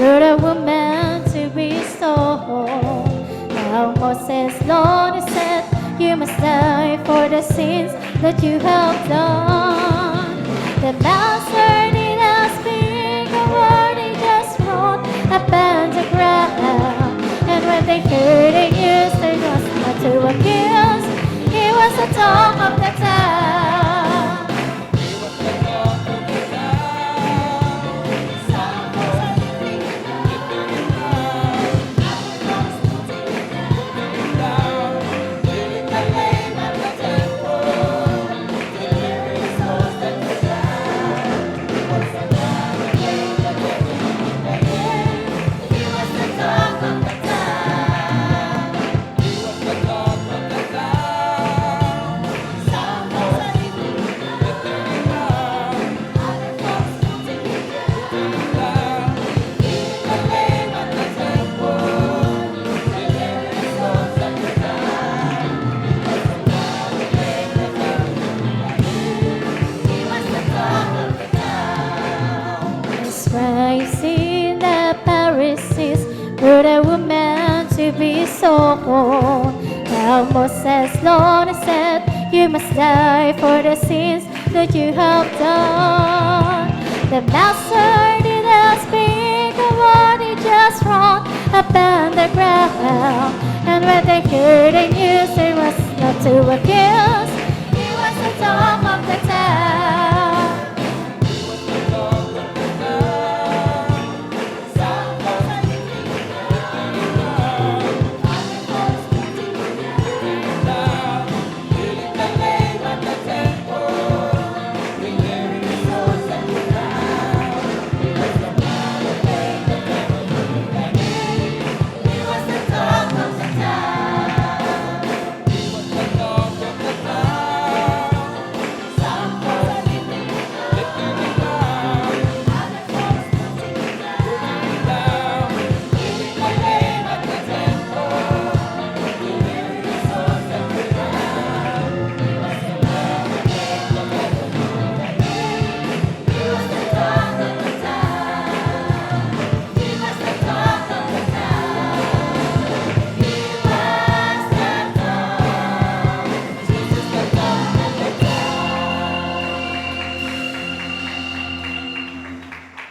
for a woman to be stoned. Now Moses, Lord, said, you must die for the sins that you have done. The master did not speak a word, he just wrote upon the ground. And when they heard it used, there was not to accuse. He was the talk of the town. Rising the Pharisees for a woman to be stoned. Now Moses, Lord, said, you must die for the sins that you have done. The master did not speak a word, he just wrote upon the ground. And when they heard the news, there was not to accuse. He was the talk